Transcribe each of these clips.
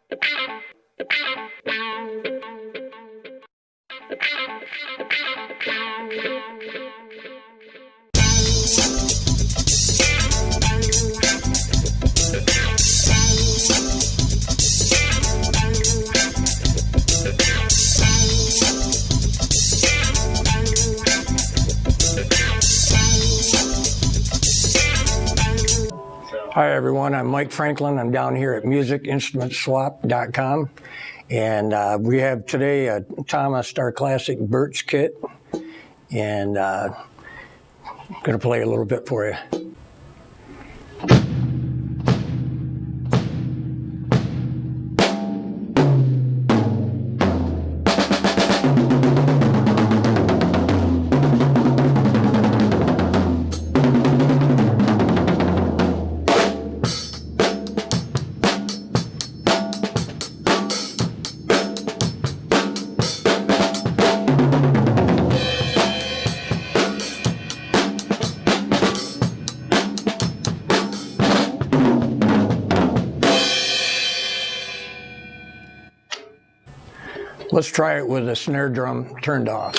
Hi everyone, I'm Mike Franklin. I'm down here at musicinstrumentswap.com, and we have today a Thomas Star Classic Birch kit, and I'm going to play a little bit for you. Let's try it with the snare drum turned off.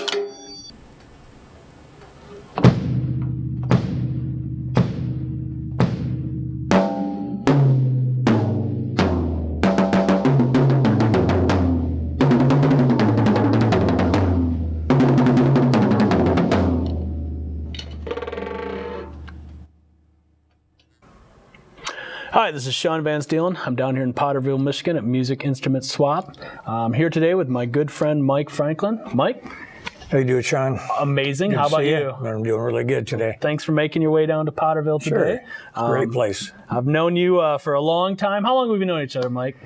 Hi, this is Sean Van Steelen. I'm down here in Potterville, Michigan at Music Instrument Swap. I'm here today with my good friend Mike Franklin. Mike? How you doing, Sean? Amazing. Good How about you? you? I'm doing really good today. Thanks for making your way down to Potterville today. Sure. Great place. I've known you for a long time. How long have we known each other, Mike?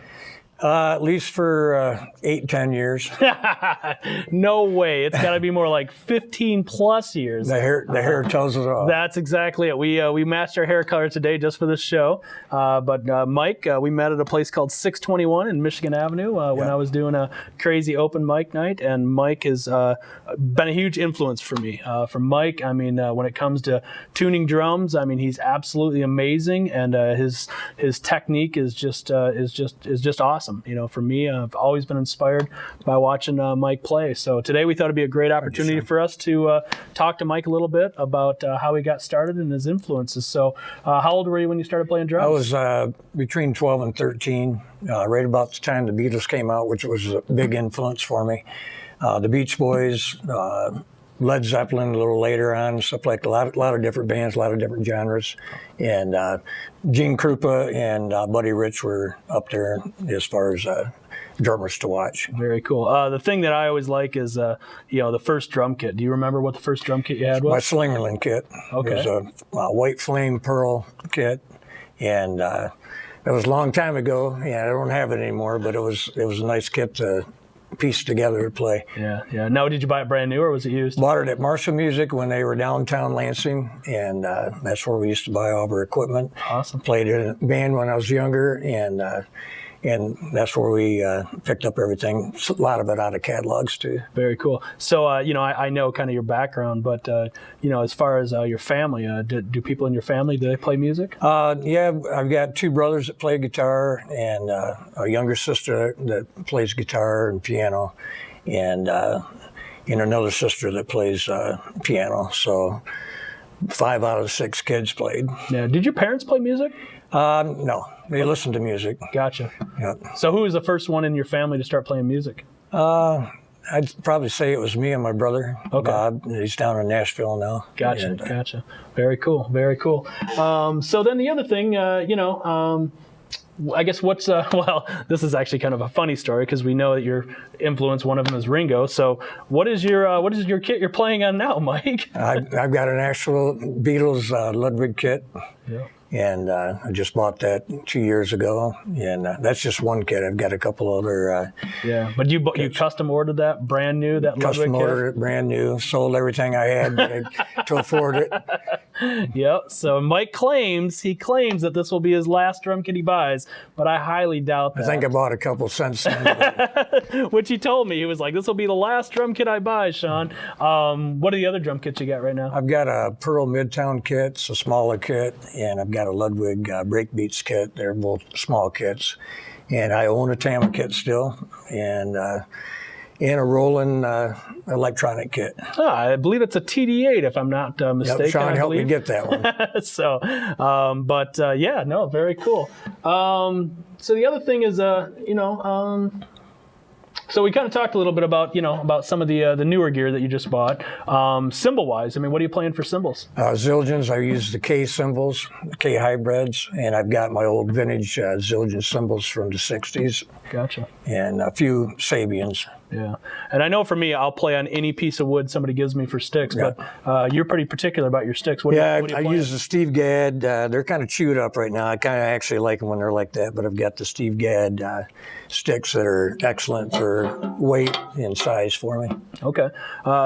At least for 8-10 years. No way. It's got to be more like 15 plus years. The hair tells it all. That's exactly it. We matched our hair color today just for this show. But Mike, we met at a place called 621 in Michigan Avenue when I was doing a crazy open mic night. And Mike has been a huge influence for me. From Mike, I mean, when it comes to tuning drums, I mean, he's absolutely amazing, and his technique is just awesome. You know, for me, I've always been inspired by watching Mike play. So today we thought it'd be a great opportunity for us to talk to Mike a little bit about how he got started and his influences. So how old were you when you started playing drums? I was between 12 and 13, right about the time the Beatles came out, which was a big influence for me. The Beach Boys, Led Zeppelin a little later on, stuff like a lot of different bands, a lot of different genres. And Gene Krupa and Buddy Rich were up there as far as drummers to watch. Very cool. The thing that I always like is, the first drum kit. Do you remember what the first drum kit you had was? My Slingerland kit. Okay. It was a white flame pearl kit, and it was a long time ago. Yeah, I don't have it anymore, but it was a nice kit to piece together to play. Yeah. Now, did you buy it brand new or was it used? Bought it at Marshall Music when they were downtown Lansing, and that's where we used to buy all of our equipment. Awesome. Played in a band when I was younger, and that's where we picked up everything. A lot of it out of catalogs too. Very cool. So, I know kind of your background, but as far as your family, do people in your family, do they play music? Yeah, I've got two brothers that play guitar, and a younger sister that plays guitar and piano, and another sister that plays piano. So 5 out of 6 kids played. Yeah. Did your parents play music? No, they listen to music. Gotcha. Yeah. So who was the first one in your family to start playing music? I'd probably say it was me and my brother, Bob. He's down in Nashville now. Gotcha. Gotcha. Very cool. Very cool. So then the other thing, I guess what's well, this is actually kind of a funny story because we know that your influence, one of them is Ringo. So what is your kit you're playing on now, Mike? I've got an actual Beatles Ludwig kit. Yeah. And I just bought that 2 years ago, and that's just one kit. I've got a couple other. Yeah, but you custom ordered that brand new, that custom Ludwig ordered kit? it brand new. Sold everything I had to afford it. Yep. So Mike claims that this will be his last drum kit he buys, but I highly doubt that. I think I bought a couple cents. Which he told me. He was like, "This will be the last drum kit I buy, Sean." What are the other drum kits you got right now? I've got a Pearl Midtown kit, it's a smaller kit, and I've got a Ludwig Breakbeats kit. They're both small kits. and I own a Tama kit still, and a Roland electronic kit. I believe it's a TD8 if I'm not mistaken. Yep, Sean helped me get that one. So, yeah, no, very cool. So the other thing is, so we kind of talked a little bit about, about some of the newer gear that you just bought. Cymbal-wise, I mean, what are you playing for cymbals? Zildjians, I use the K cymbals, the K hybrids, and I've got my old vintage Zildjian cymbals from the 60s. Gotcha. And a few Sabians. Yeah. And I know for me, I'll play on any piece of wood somebody gives me for sticks, but you're pretty particular about your sticks. What I do you use the Steve Gadd. They're kind of chewed up right now. I kind of actually like them when they're like that, but I've got the Steve Gadd sticks that are excellent for weight and size for me. Okay.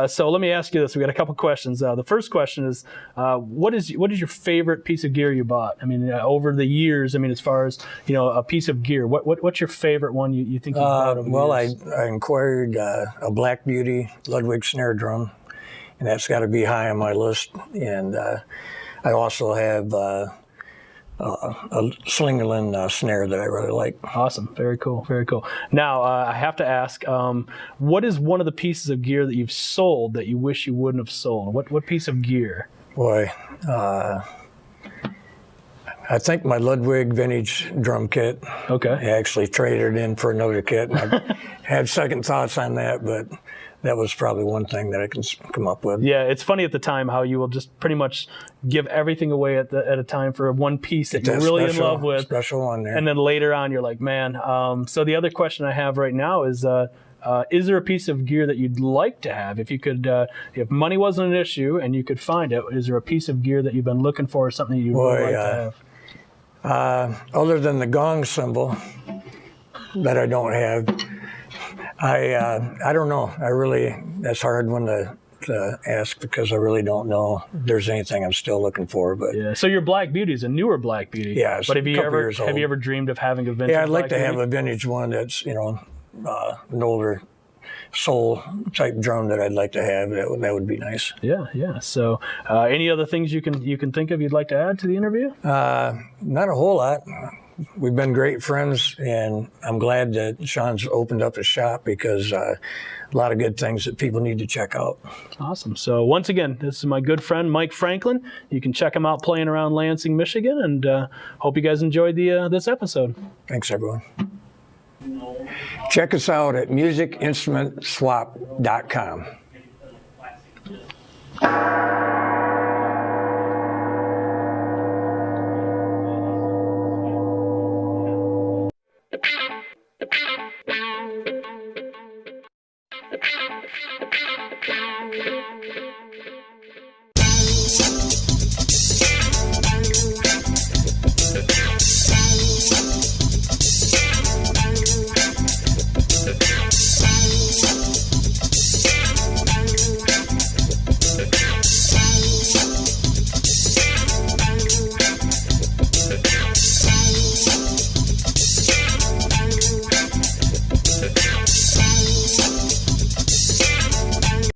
So let me ask you this. We got a couple questions. The first question is, what is your favorite piece of gear you bought? I mean, over the years, I mean, as far as, a piece of gear, what's your favorite one you think you bought over the years? I inquired a Black Beauty Ludwig snare drum, and that's got to be high on my list. And I also have a Slingerland snare that I really like. Awesome. Very cool. Very cool. Now, I have to ask, what is one of the pieces of gear that you've sold that you wish you wouldn't have sold? What piece of gear? Boy, I think my Ludwig vintage drum kit. Okay. I actually traded in for another kit. And I had second thoughts on that, but that was probably one thing that I can come up with. Yeah, it's funny at the time how you will just pretty much give everything away at a time for one piece that you're really in love with. Special one there. And then later on, you're like, man. So the other question I have right now is there a piece of gear that you'd like to have? If you could, if money wasn't an issue and you could find it, is there a piece of gear that you've been looking for or something you'd really like to have? Other than the gong cymbal that I don't have, I don't know. That's a hard one to ask because I really don't know if there's anything I'm still looking for. But yeah. So your Black Beauty is a newer Black Beauty. Yeah, but have you ever dreamed of having a vintage? Yeah, I'd like Black to have Beauty? a vintage one that's an older soul type drum that I'd like to have. That would be nice. Yeah, yeah. So any other things you can think of you'd like to add to the interview? Not a whole lot. We've been great friends, and I'm glad that Sean's opened up his shop because a lot of good things that people need to check out. Awesome. So once again, this is my good friend Mike Franklin. You can check him out playing around Lansing, Michigan, and hope you guys enjoyed this episode. Thanks, everyone. Check us out at musicinstrumentswap.com.